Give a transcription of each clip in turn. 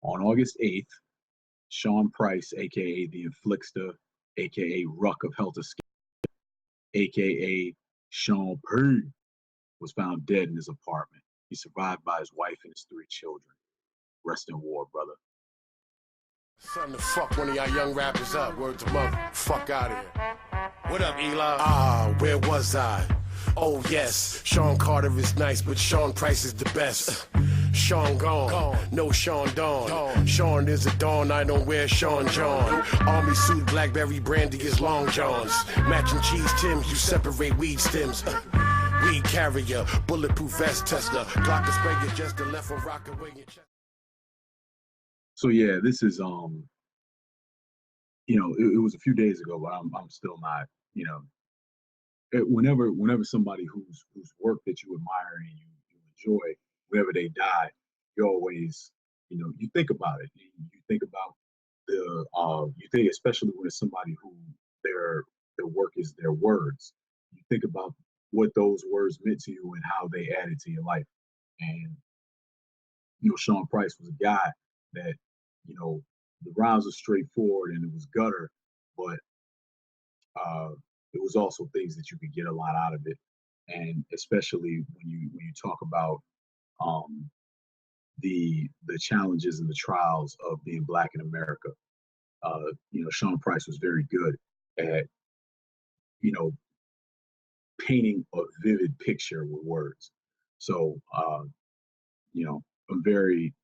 On August 8th, Sean Price, aka the Inflictor, aka Ruck of Helter Skelter, aka Sean P, was found dead in his apartment. He survived by his wife and his 3 children. Rest in war, brother. Something to fuck one of y'all young rappers up. Word to mother. Fuck out of here. What up, Eli? Where was I? Oh, yes. Sean Carter is nice, but Sean Price is the best. Sean gone. No Sean Dawn. Sean is a dawn. I don't wear Sean John. Army suit, Blackberry brandy is long johns. Matching cheese Tims, you separate weed stems. Weed carrier, bulletproof vest tester. Glock to spray your just the left or rock away your chest. So yeah, this is it was a few days ago, but I'm still not, whenever somebody whose work that you admire and you enjoy, whenever they die, you always, you think about it. You think about you think, especially when it's somebody who their work is their words. You think about what those words meant to you and how they added to your life. And Sean Price was a guy that, the rhymes were straightforward and it was gutter, but it was also things that you could get a lot out of it. And especially when you talk about the challenges and the trials of being Black in America, Sean Price was very good at painting a vivid picture with words. So I'm very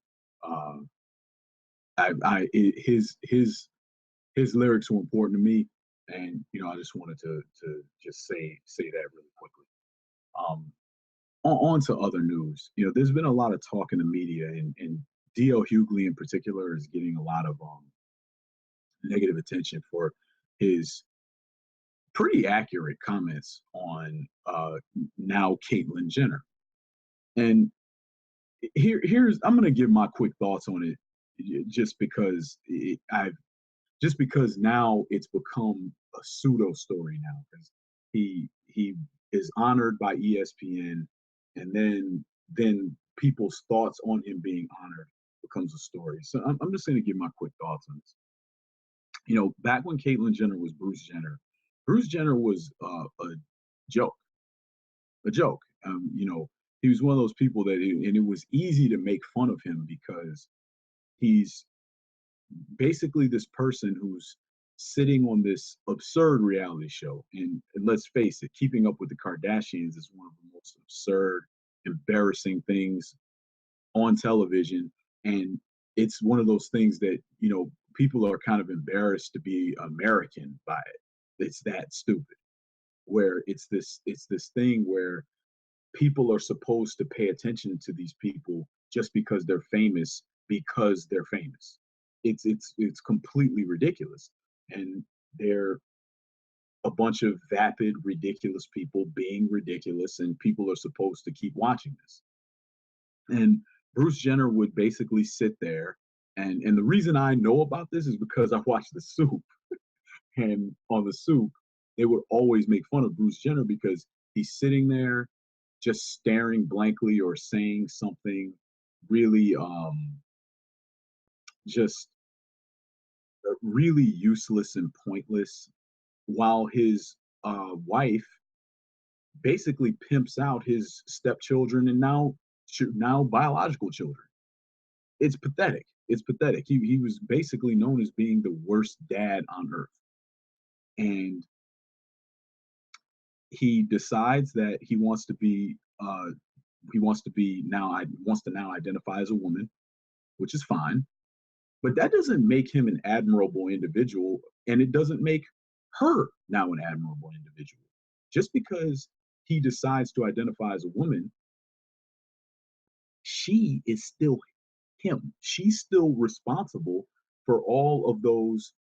his lyrics were important to me, and I just wanted to just say that really quickly. On to other news. There's been a lot of talk in the media, and D.L. Hughley in particular is getting a lot of negative attention for his pretty accurate comments on now Caitlyn Jenner. And here's I'm gonna give my quick thoughts on it, just because now it's become a pseudo story now, because he is honored by ESPN, and then people's thoughts on him being honored becomes a story. So I'm just going to give my quick thoughts on this. Back when Caitlyn Jenner was Bruce Jenner was a joke. He was one of those people and it was easy to make fun of him because he's basically this person who's sitting on this absurd reality show. And let's face it, Keeping Up with the Kardashians is one of the most absurd, embarrassing things on television. And it's one of those things that, people are kind of embarrassed to be American by it. It's that stupid. Where it's this thing where people are supposed to pay attention to these people just because they're famous, It's completely ridiculous. And they're a bunch of vapid, ridiculous people being ridiculous, and people are supposed to keep watching this. And Bruce Jenner would basically sit there, and the reason I know about this is because I watched The Soup. And on The Soup, they would always make fun of Bruce Jenner because he's sitting there just staring blankly or saying something really just really useless and pointless, while his wife basically pimps out his stepchildren and now biological children. It's pathetic. He was basically known as being the worst dad on earth. And he decides that he wants to now identify as a woman, which is fine. But that doesn't make him an admirable individual, and it doesn't make her now an admirable individual. Just because he decides to identify as a woman, she is still him. She's still responsible for all of those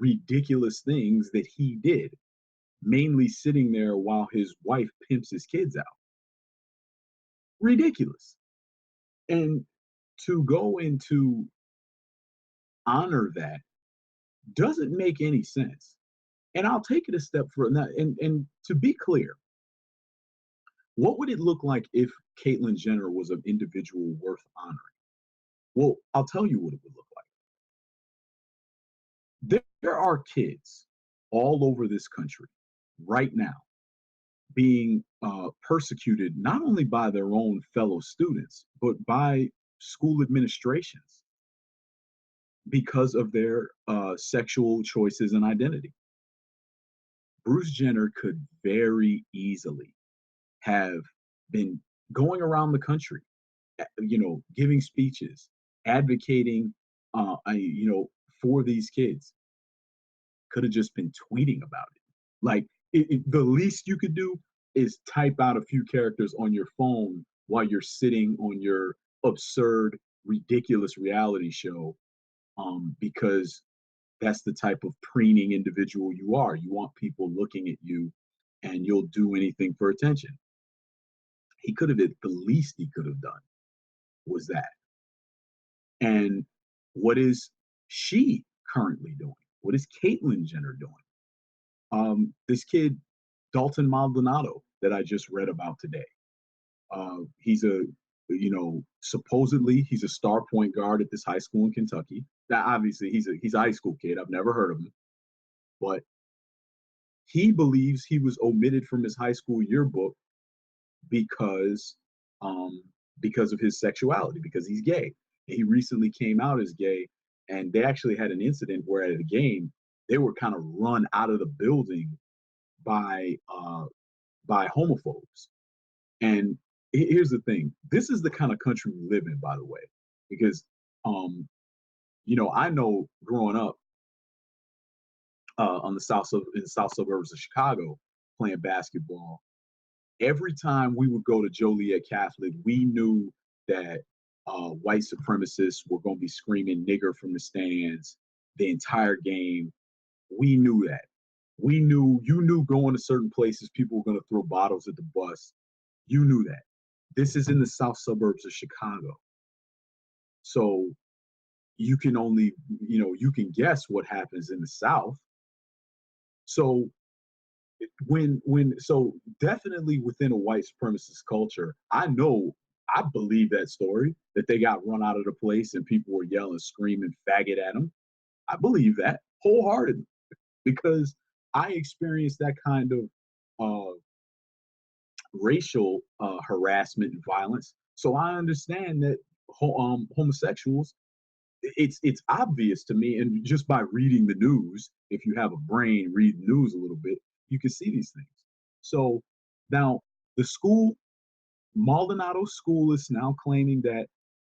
ridiculous things that he did, mainly sitting there while his wife pimps his kids out. Ridiculous. And to go into honor that doesn't make any sense. And I'll take it a step further. And to be clear, what would it look like if Caitlyn Jenner was an individual worth honoring? Well, I'll tell you what it would look like. There are kids all over this country right now being persecuted not only by their own fellow students, but by school administrations because of their sexual choices and identity. Bruce Jenner could very easily have been going around the country, giving speeches, advocating, for these kids. Could have just been tweeting about it. Like the least you could do is type out a few characters on your phone while you're sitting on your absurd, ridiculous reality show, because that's the type of preening individual you are. You want people looking at you, and you'll do anything for attention. He could have, the least he could have done was that. And what is she currently doing? What is Caitlyn Jenner doing? This kid, Dalton Maldonado, that I just read about today. He's supposedly he's a star point guard at this high school in Kentucky. Now, obviously, he's a high school kid. I've never heard of him, but he believes he was omitted from his high school yearbook because um, because of his sexuality, because he's gay. He recently came out as gay, and they actually had an incident where at a game they were kind of run out of the building by homophobes. And here's the thing: this is the kind of country we live in, by the way, because I know growing up in the south suburbs of Chicago playing basketball, every time we would go to Joliet Catholic, we knew that white supremacists were going to be screaming nigger from the stands the entire game. We knew that. You knew going to certain places, people were going to throw bottles at the bus. You knew that. This is in the south suburbs of Chicago. So you can only, you can guess what happens in the South. So so definitely within a white supremacist culture, I believe that story that they got run out of the place and people were yelling, screaming faggot at them. I believe that wholeheartedly because I experienced that kind of racial harassment and violence. So I understand that homosexuals, it's obvious to me, and just by reading the news, if you have a brain, read news a little bit, you can see these things. So now the school, Maldonado School, is now claiming that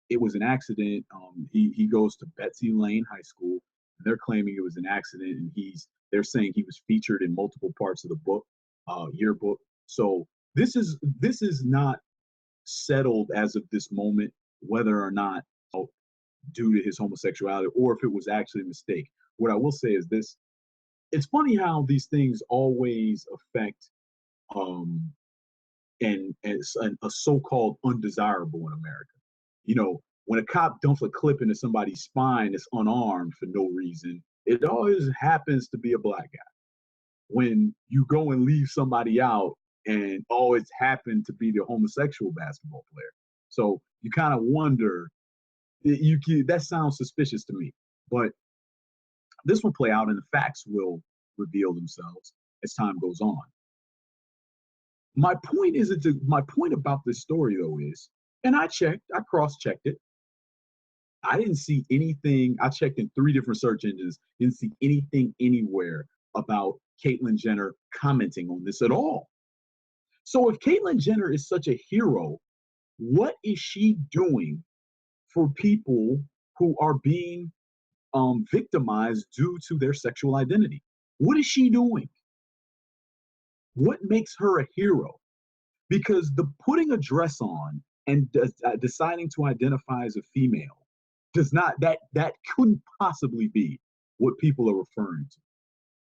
it was an accident. He goes to Betsy Lane High School. And they're claiming it was an accident, and they're saying he was featured in multiple parts of the book, yearbook. So this is not settled as of this moment whether or not due to his homosexuality or if it was actually a mistake. What I will say is this: it's funny how these things always affect and a so-called undesirable in America. When a cop dumps a clip into somebody's spine that's unarmed for no reason, it always happens to be a black guy. When you go and leave somebody out, and it's happened to be the homosexual basketball player. So you kind of wonder, that sounds suspicious to me. But this will play out and the facts will reveal themselves as time goes on. My point about this story though is, and I cross-checked it. I didn't see anything. I checked in 3 different search engines, didn't see anything anywhere about Caitlyn Jenner commenting on this at all. So if Caitlyn Jenner is such a hero, what is she doing for people who are being victimized due to their sexual identity? What is she doing? What makes her a hero? Because the putting a dress on and deciding to identify as a female does not, that couldn't possibly be what people are referring to.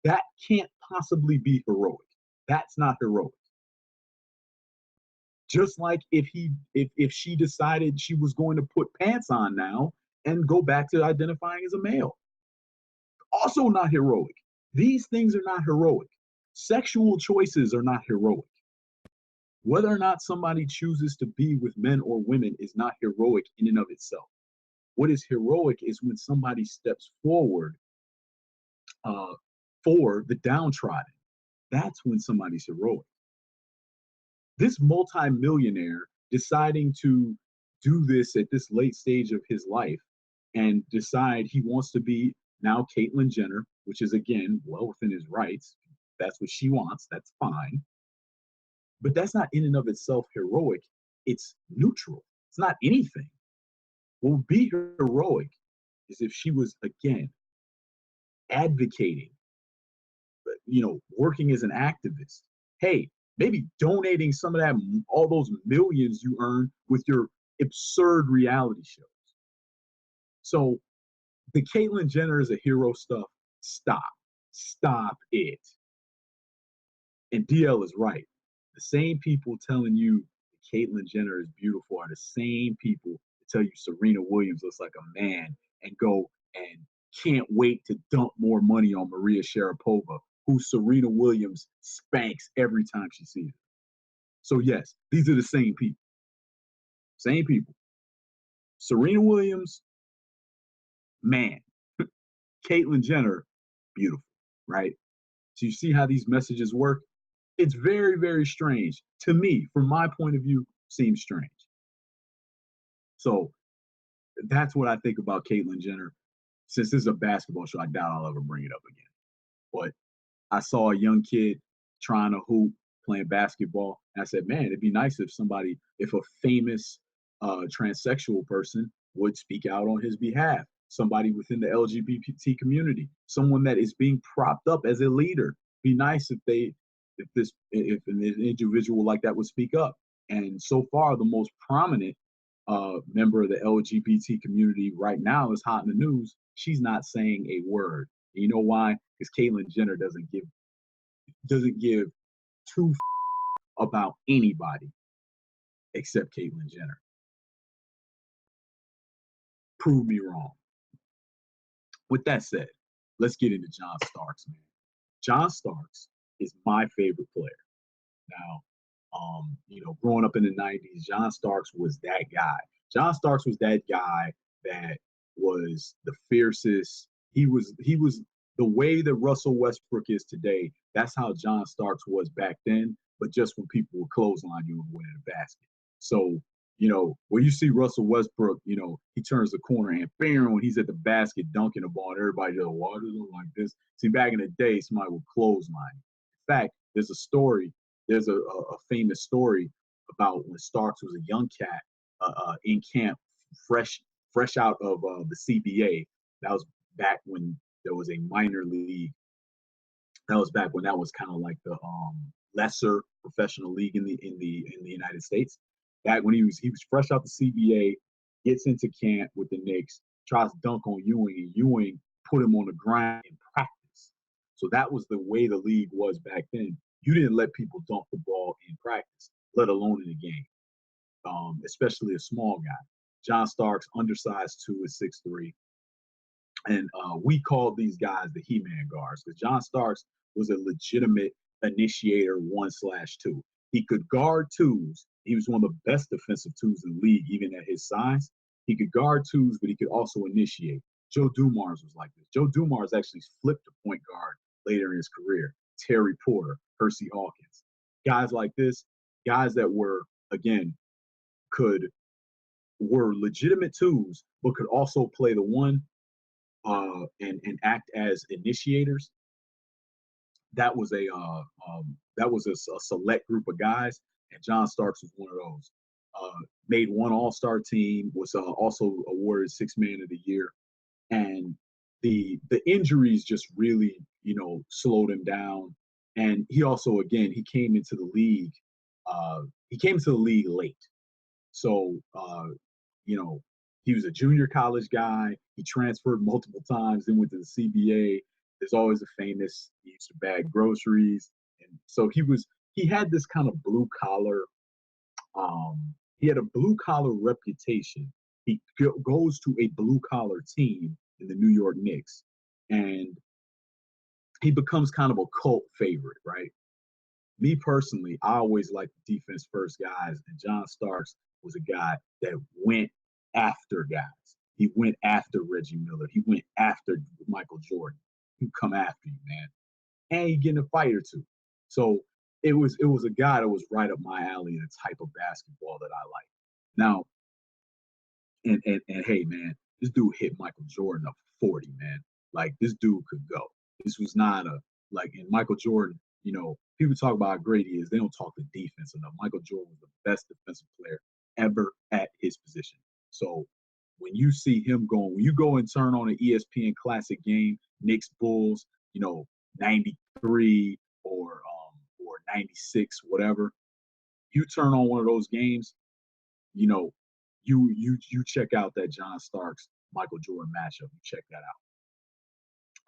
That can't possibly be heroic. That's not heroic. Just like if she decided she was going to put pants on now and go back to identifying as a male. Also not heroic. These things are not heroic. Sexual choices are not heroic. Whether or not somebody chooses to be with men or women is not heroic in and of itself. What is heroic is when somebody steps forward uh, for the downtrodden. That's when somebody's heroic. This multimillionaire deciding to do this at this late stage of his life and decide he wants to be now Caitlyn Jenner, which is again well within his rights. That's what she wants. That's fine. But that's not in and of itself heroic. It's neutral. It's not anything. What would be heroic is if she was again advocating, working as an activist. Hey, maybe donating some of that, all those millions you earn with your absurd reality shows. So the Caitlyn Jenner is a hero stuff. Stop it. And DL is right. The same people telling you Caitlyn Jenner is beautiful are the same people that tell you Serena Williams looks like a man and go and can't wait to dump more money on Maria Sharapova, who Serena Williams spanks every time she sees her. So yes, these are the same people. Same people. Serena Williams, man. Caitlyn Jenner, beautiful, right? So you see how these messages work? It's very, very strange. To me, from my point of view, seems strange. So that's what I think about Caitlyn Jenner. Since this is a basketball show, I doubt I'll ever bring it up again. But I saw a young kid trying to hoop, playing basketball. And I said, man, it'd be nice if a famous transsexual person would speak out on his behalf. Somebody within the LGBT community, someone that is being propped up as a leader. Be nice if an individual like that would speak up. And so far, the most prominent member of the LGBT community right now is hot in the news. She's not saying a word. And you know why? Because Caitlyn Jenner doesn't give two about anybody except Caitlyn Jenner. Prove me wrong. With that said, let's get into John Starks, man. John Starks is my favorite player. Now, growing up in the 90s, John Starks was that guy. John Starks was that guy that was the fiercest. He was the way that Russell Westbrook is today. That's how John Starks was back then, but just when people would clothesline you and win in a basket. So, when you see Russell Westbrook, he turns the corner and bam, when he's at the basket dunking the ball, and everybody just waters him like this. See, back in the day, somebody would clothesline. In fact, there's a famous story about when Starks was a young cat in camp, fresh out of the CBA. That was back when there was a minor league. That was back when that was kind of like the lesser professional league in the United States. Back when he was fresh out the CBA, gets into camp with the Knicks, tries to dunk on Ewing, and Ewing put him on the ground in practice. So that was the way the league was back then. You didn't let people dunk the ball in practice, let alone in a game, especially a small guy. John Starks, undersized 2 is 6'3". And we called these guys the He-Man guards because John Starks was a legitimate initiator 1/2. He could guard twos. He was one of the best defensive twos in the league, even at his size. He could guard twos, but he could also initiate. Joe Dumars was like this. Joe Dumars actually flipped to point guard later in his career. Terry Porter, Percy Hawkins. Guys like this, guys that were, again, were legitimate twos, but could also play the one and act as initiators. That was a select group of guys, and John Starks was one of those. Made one All-Star team, was also awarded Sixth Man of the Year, and the injuries just really slowed him down. And he also, again, he came into the league. He came to the league late, so he was a junior college guy. He transferred multiple times, then went to the CBA. There's always a famous, he used to bag groceries. And so he had this kind of blue collar, he had a blue collar reputation. He goes to a blue collar team in the New York Knicks, and he becomes kind of a cult favorite, right? Me personally, I always liked defense first guys, and John Starks was a guy that went after guys. He went after Reggie Miller. He went after Michael Jordan. He come after you, man. And he getting a fight or two. So it was a guy that was right up my alley, the type of basketball that I like. Now, and hey, man, this dude hit Michael Jordan up 40, man. Like this dude could go. This was not a like in Michael Jordan, people talk about how great he is. They don't talk the defense enough. Michael Jordan was the best defensive player ever at his position. So when you see him going, when you go and turn on an ESPN classic game, Knicks Bulls, 93 or 96, whatever, you turn on one of those games, you know, you check out that John Starks Michael Jordan matchup. You check that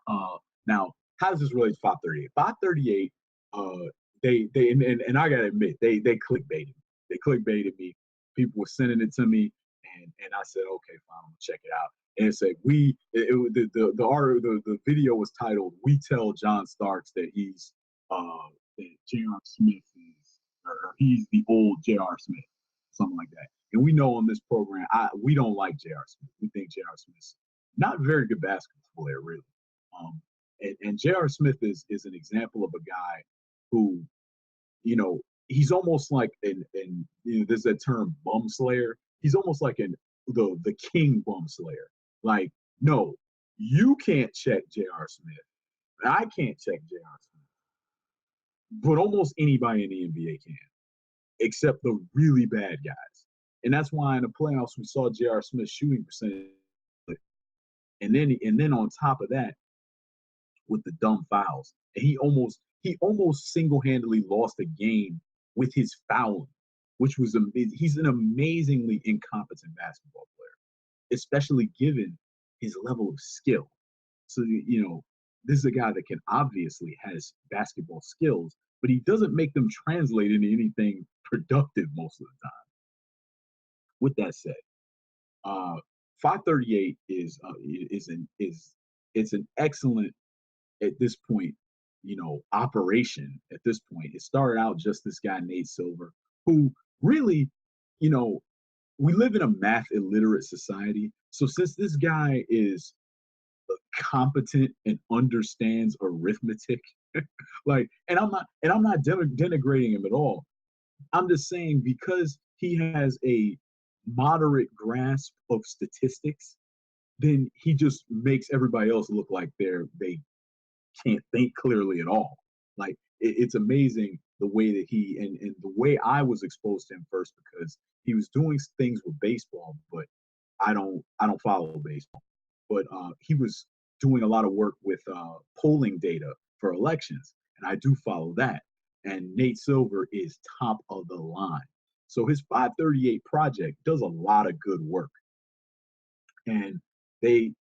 out. Now, how does this relate to 538? 538, they and I gotta admit, they clickbaited me. They clickbaited me. People were sending it to me, and I said, okay, fine, I'm gonna check it out. And it said the video was titled "We Tell John Starks that he's that J.R. Smith is or he's the old J.R. Smith," something like that. And we know on this program, we don't like J.R. Smith. We think J.R. Smith's not a very good basketball player, really. And J.R. Smith is an example of a guy who, he's almost like there's that term bum slayer. He's almost like the king bum slayer. Like, no, you can't check J.R. Smith. I can't check J.R. Smith. But almost anybody in the NBA can, except the really bad guys. And that's why in the playoffs we saw J.R. Smith's shooting percentage. And then on top of that, with the dumb fouls, and he almost single-handedly lost a game with his fouling, which was he's an amazingly incompetent basketball player, especially given his level of skill. So this is a guy that can obviously has basketball skills, but he doesn't make them translate into anything productive most of the time. With that said, 538 is an excellent at this point, operation at this point. It started out just this guy, Nate Silver, who really, we live in a math illiterate society. So since this guy is competent and understands arithmetic, and I'm not denigrating him at all. I'm just saying because he has a moderate grasp of statistics, then he just makes everybody else look like they can't think clearly at all. Like it's amazing the way that he and the way I was exposed to him first, because he was doing things with baseball, but I don't follow baseball. But he was doing a lot of work with polling data for elections, and I do follow that. And Nate Silver is top of the line. So his 538 project does a lot of good work. And they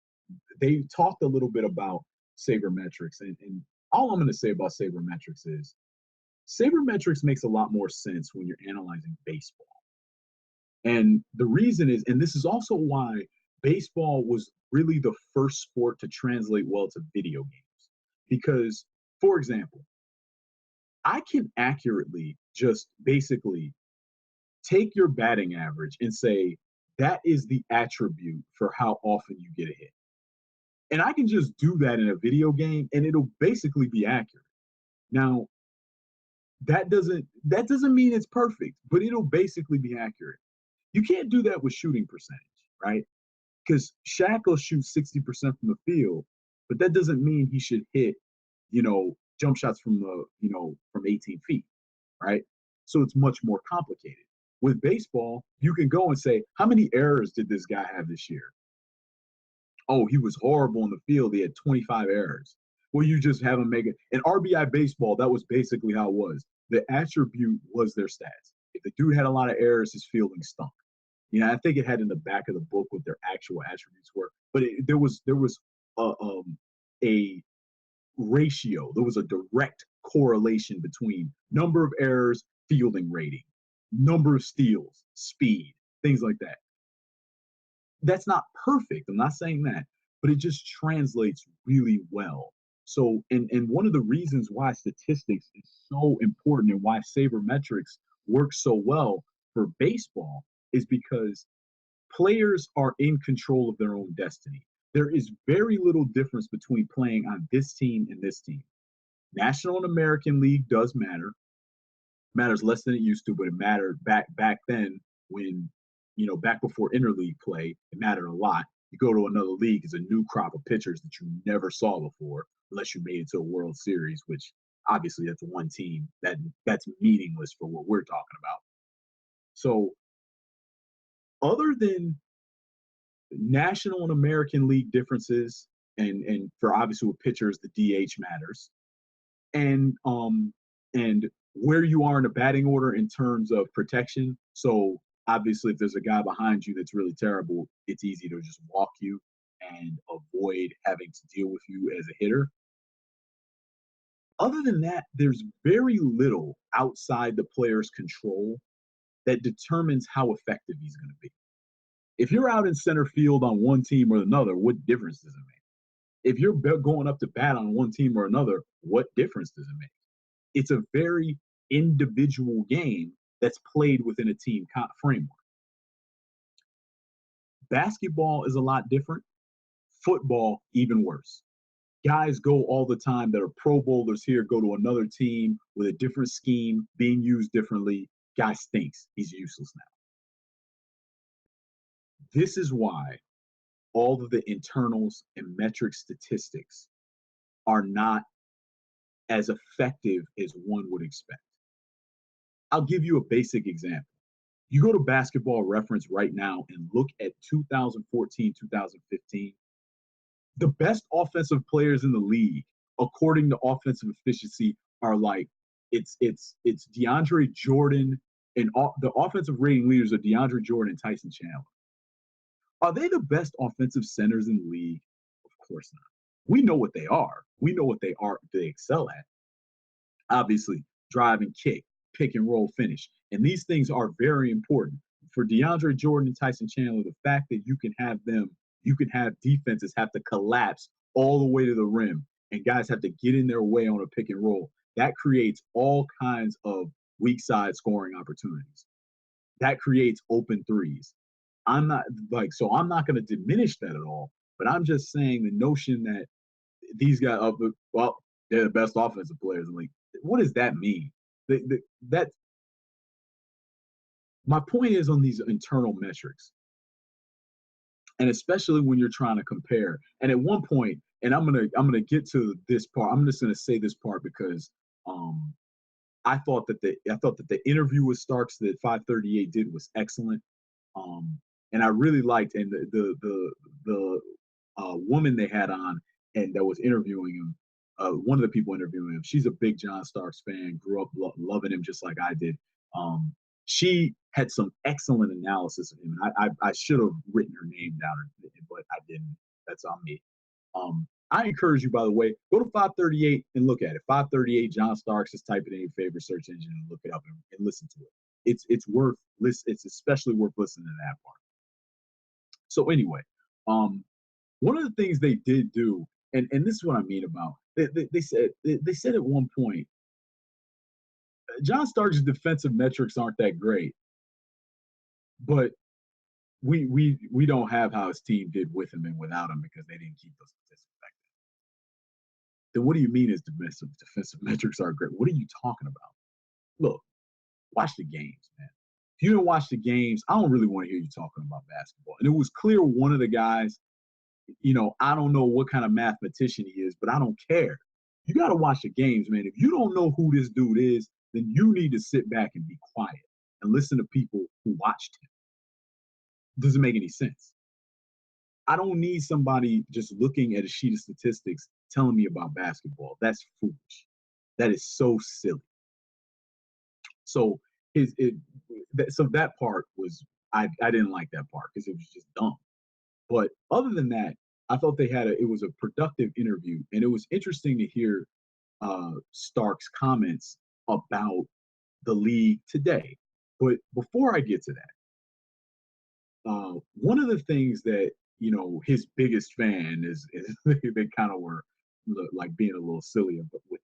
talked a little bit about sabermetrics, and all I'm going to say about sabermetrics is sabermetrics makes a lot more sense when you're analyzing baseball. And the reason is, and this is also why baseball was really the first sport to translate well to video games. Because, for example, I can accurately just basically take your batting average and say that is the attribute for how often you get a hit. And I can just do that in a video game and it'll basically be accurate. Now, that doesn't mean it's perfect, but it'll basically be accurate. You can't do that with shooting percentage, right? Because Shaq will shoot 60% from the field, but that doesn't mean he should hit, jump shots from from 18 feet, right? So it's much more complicated. With baseball, you can go and say, how many errors did this guy have this year? Oh, he was horrible in the field. He had 25 errors. Well, you just have him make it. In RBI baseball, that was basically how it was. The attribute was their stats. If the dude had a lot of errors, his fielding stunk. I think it had in the back of the book what their actual attributes were. But there was a ratio. There was a direct correlation between number of errors, fielding rating, number of steals, speed, things like that. That's not perfect. I'm not saying that, but it just translates really well. So, and one of the reasons why statistics is so important and why sabermetrics works so well for baseball is because Players are in control of their own destiny. There is very little difference between playing on this team and this team. National and American League does matters less than it used to, but it mattered back then when, back before interleague play, it mattered a lot. You go to another league, it's a new crop of pitchers that you never saw before, unless you made it to a World Series, which obviously that's one team that's meaningless for what we're talking about. So other than National and American League differences, and for obviously with pitchers, the DH matters, and where you are in the batting order in terms of protection. So obviously, if there's a guy behind you that's really terrible, it's easy to just walk you and avoid having to deal with you as a hitter. Other than that, there's very little outside the player's control that determines how effective he's going to be. If you're out in center field on one team or another, what difference does it make? If you're going up to bat on one team or another, what difference does it make? It's a very individual game that's played within a team framework. Basketball is a lot different. Football, even worse. Guys go all the time that are Pro Bowlers here, go to another team with a different scheme, being used differently. Guy stinks. He's useless now. This is why all of the internals and metric statistics are not as effective as one would expect. I'll give you a basic example. You go to Basketball Reference right now and look at 2014, 2015. The best offensive players in the league, according to offensive efficiency, are like it's DeAndre Jordan, and the offensive rating leaders are DeAndre Jordan and Tyson Chandler. Are they the best offensive centers in the league? Of course not. We know what they are. We know what they excel at. Obviously, drive and kick, pick and roll finish. And these things are very important. For DeAndre Jordan and Tyson Chandler, the fact that you can have defenses have to collapse all the way to the rim and guys have to get in their way on a pick and roll, that creates all kinds of weak side scoring opportunities. That creates open threes. I'm not going to diminish that at all, but I'm just saying the notion that these guys, they're the best offensive players in the league. What does that mean? My point is on these internal metrics, and especially when you're trying to compare. And at one point, and I'm gonna get to this part. I'm just gonna say this part because I thought that the interview with Starks that 538 did was excellent. And I really liked, and the woman they had on and that was interviewing him, one of the people interviewing him, she's a big John Starks fan, grew up loving him just like I did. She had some excellent analysis of him. And I should have written her name down, but I didn't. That's on me. I encourage you, by the way, go to 538 and look at it. 538 John Starks, just type it in your favorite search engine and look it up and listen to it. It's especially worth listening to that part. So anyway, one of the things they did do, and this is what I mean about they said at one point, John Starks' defensive metrics aren't that great, but we don't have how his team did with him and without him because they didn't keep those statistics back then. Then what do you mean his defensive metrics are great? What are you talking about? Look, watch the games, man. If you didn't watch the games, I don't really want to hear you talking about basketball. And it was clear one of the guys, I don't know what kind of mathematician he is, but I don't care. You got to watch the games, man. If you don't know who this dude is, then you need to sit back and be quiet and listen to people who watched him. Doesn't make any sense. I don't need somebody just looking at a sheet of statistics telling me about basketball. That's foolish. That is so silly. So that part was, I didn't like that part because it was just dumb. But other than that, I thought it was a productive interview, and it was interesting to hear Stark's comments about the league today. But before I get to that, one of the things that his biggest fan is they kind of were like being a little silly with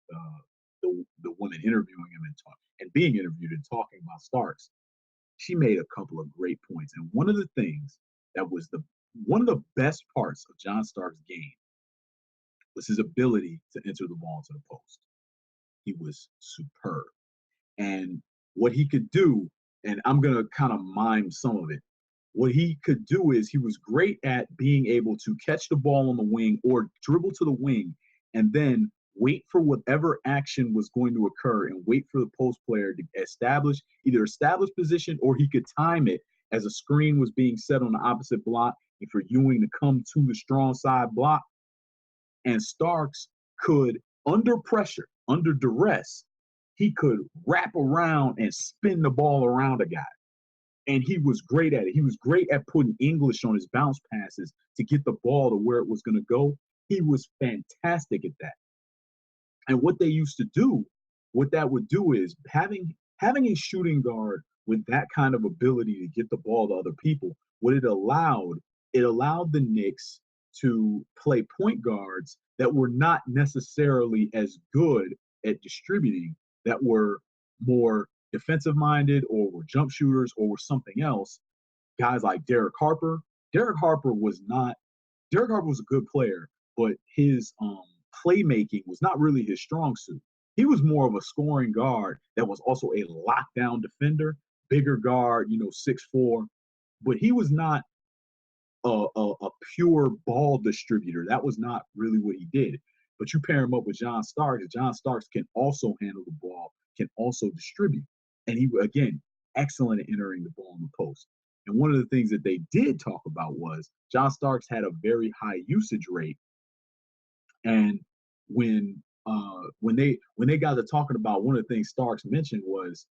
the woman interviewing him and being interviewed and talking about Starks. She made a couple of great points, and one of the things that was one of the best parts of John Stark's game was his ability to enter the ball into the post. He was superb. And what he could do, and I'm going to kind of mime some of it, what he could do is he was great at being able to catch the ball on the wing or dribble to the wing and then wait for whatever action was going to occur and wait for the post player to either establish position, or he could time it as a screen was being set on the opposite block and for Ewing to come to the strong side block. And Starks could, under pressure, under duress, he could wrap around and spin the ball around a guy. And he was great at it. He was great at putting English on his bounce passes to get the ball to where it was going to go. He was fantastic at that. And what they used to do, what that would do is having a shooting guard with that kind of ability to get the ball to other people, what it allowed the Knicks to play point guards that were not necessarily as good at distributing, that were more defensive minded or were jump shooters or were something else. Guys like Derek Harper. Derek Harper was a good player, but his playmaking was not really his strong suit. He was more of a scoring guard that was also a lockdown defender, bigger guard, 6'4", but he was not a pure ball distributor. That was not really what he did. But you pair him up with John Starks, and John Starks can also handle the ball, can also distribute. And he, again, excellent at entering the ball in the post. And one of the things that they did talk about was John Starks had a very high usage rate. And when they got to talking about, one of the things Starks mentioned was,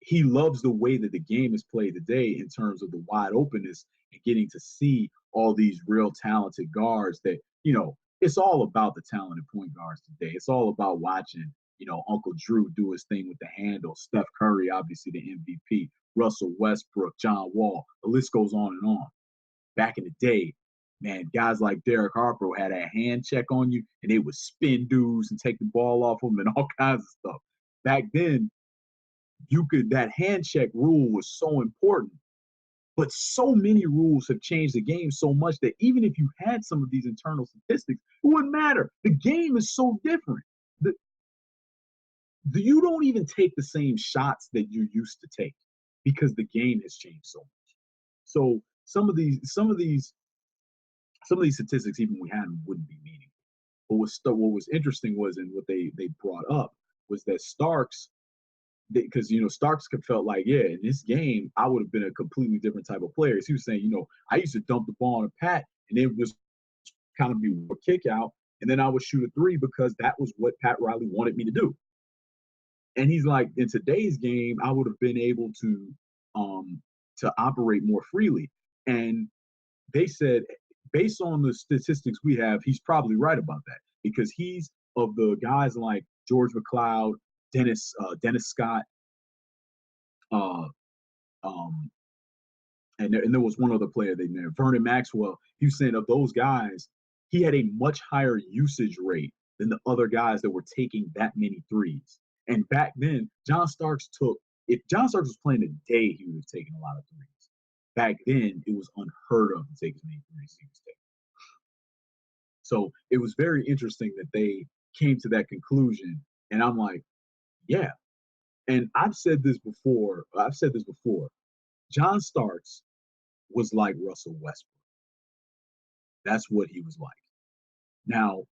he loves the way that the game is played today in terms of the wide openness and getting to see all these real talented guards that, it's all about the talented point guards today. It's all about watching, Uncle Drew do his thing with the handle, Steph Curry, obviously the MVP, Russell Westbrook, John Wall, the list goes on and on. Back in the day, man, guys like Derek Harper had a hand check on you and they would spin dudes and take the ball off them and all kinds of stuff. Back then, that hand check rule was so important, but so many rules have changed the game so much that even if you had some of these internal statistics, it wouldn't matter. The game is so different. You don't even take the same shots that you used to take because the game has changed so much. So some of these statistics, even we had them, wouldn't be meaningful. But what was interesting was, and what they brought up was that Starks, because Starks felt like, yeah, in this game I would have been a completely different type of player. He was saying, I used to dump the ball on a Pat and then just kind of be a kick out, and then I would shoot a three because that was what Pat Riley wanted me to do. And he's like, in today's game, I would have been able to operate more freely. And they said, based on the statistics we have, he's probably right about that, because he's of the guys like George McLeod, Dennis Scott, and there was one other player they named, Vernon Maxwell. He was saying of those guys, he had a much higher usage rate than the other guys that were taking that many threes. And back then, if John Starks was playing today, he would have taken a lot of threes. Back then, it was unheard of to take as many threes as he was taking. So it was very interesting that they came to that conclusion. And I'm like, yeah. And I've said this before. John Starks was like Russell Westbrook. That's what he was like. Now,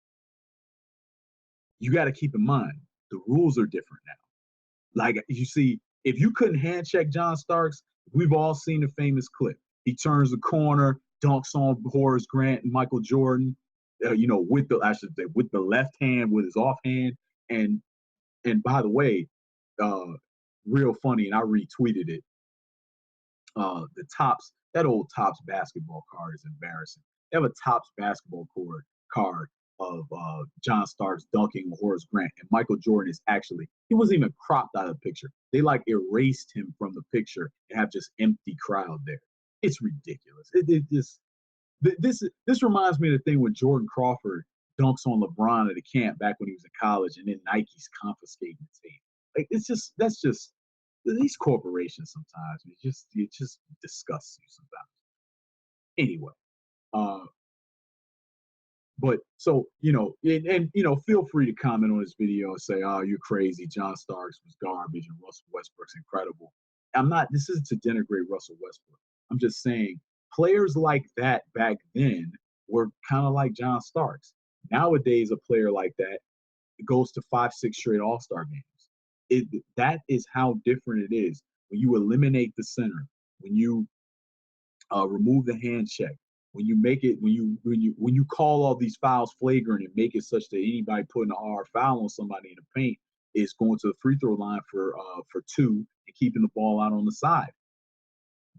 you got to keep in mind, the rules are different now. Like, you see, if you couldn't hand check John Starks, we've all seen the famous clip. He turns the corner, dunks on Horace Grant and Michael Jordan, with the left hand, with his offhand. And by the way, real funny, and I retweeted it. That old Topps basketball card is embarrassing. They have a Topps basketball card of John Starks dunking Horace Grant, and Michael Jordan he wasn't even cropped out of the picture. They erased him from the picture and have just empty crowd there. It's ridiculous. This reminds me of the thing when Jordan Crawford dunks on LeBron at the camp back when he was in college, and then Nike's confiscating the tape. Like, that's just these corporations sometimes, it just disgusts you sometimes. Anyway, uh, but so feel free to comment on this video and say, "Oh, you're crazy. John Starks was garbage, and Russell Westbrook's incredible." I'm not. This isn't to denigrate Russell Westbrook. I'm just saying players like that back then were kind of like John Starks. Nowadays, a player like that goes to 5, 6 straight All-Star games. That is how different it is when you eliminate the center, when you remove the hand check, when you make it, when you call all these fouls flagrant and make it such that anybody putting a hard foul on somebody in the paint is going to the free throw line for 2 and keeping the ball out on the side.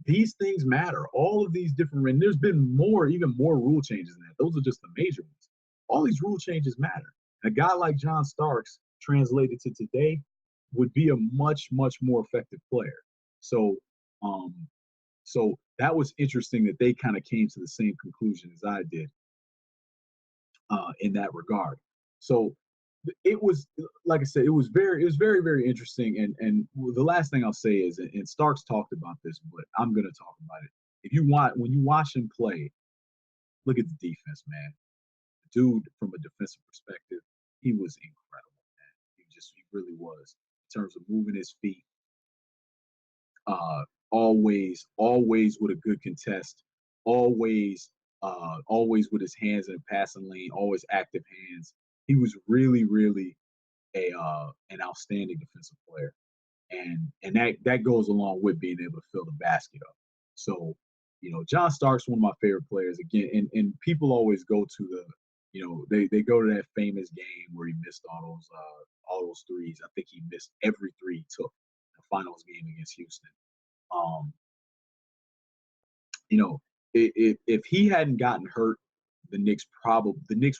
These things matter. All of these different, and there's been even more rule changes than that. Those are just the major ones. All these rule changes matter. And a guy like John Starks, translated to today, would be a much, much more effective player. So that was interesting that they kind of came to the same conclusion as I did in that regard. So it was, like I said, it was very, very interesting. And the last thing I'll say is, and Starks talked about this, but I'm going to talk about it. When you watch him play, look at the defense, man. The dude, from a defensive perspective, he was incredible, man. He really was, in terms of moving his feet. Always with a good contest, always with his hands in a passing lane, always active hands. He was really an outstanding defensive player, and that goes along with being able to fill the basket up. So, John Starks, one of my favorite players. Again, and people always go to they go to that famous game where he missed all those threes. I think he missed every three he took in the finals game against Houston. If he hadn't gotten hurt, the Knicks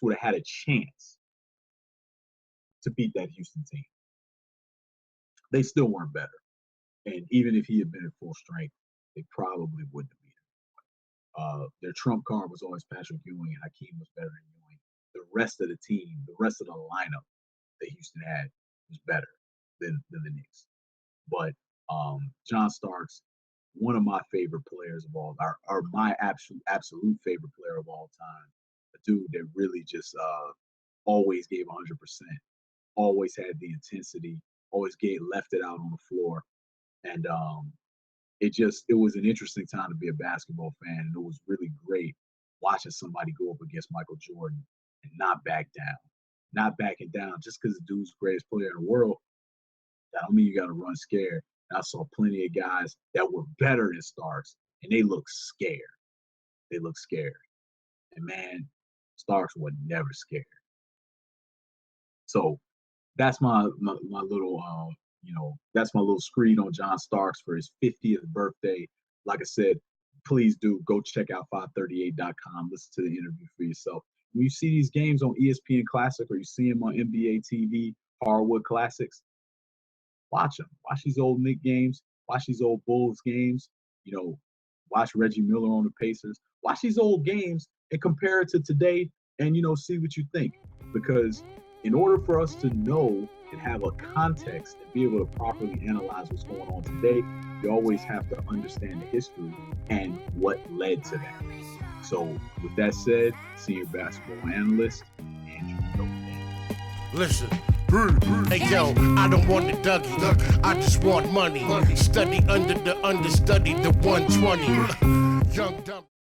would have had a chance to beat that Houston team. They still weren't better. And even if he had been at full strength, they probably wouldn't have beat him. Their trump card was always Patrick Ewing, and Hakeem was better than Ewing. The rest of the team, the rest of the lineup that Houston had was better than the Knicks. But John Starks, one of my favorite players of all, or my absolute favorite player of all time, a dude that really just always gave 100%, always had the intensity, always left it out on the floor, and it was an interesting time to be a basketball fan, and it was really great watching somebody go up against Michael Jordan and not backing down just because the dude's the greatest player in the world. That don't mean you got to run scared. I saw plenty of guys that were better than Starks, and they looked scared. And man, Starks was never scared. So that's my little that's my little screed on John Starks for his 50th birthday. Like I said, please do go check out 538.com. Listen to the interview for yourself. When you see these games on ESPN Classic, or you see them on NBA TV, Hardwood Classics, watch them. Watch these old Knicks games. Watch these old Bulls games. Watch Reggie Miller on the Pacers. Watch these old games and compare it to today, and see what you think. Because in order for us to know and have a context and be able to properly analyze what's going on today, you always have to understand the history and what led to that. So with that said, senior basketball analyst Andrew Dope. Listen. Hey yo, I don't want the Dougie, I just want money. Study under the understudy, the 120. Young dumb.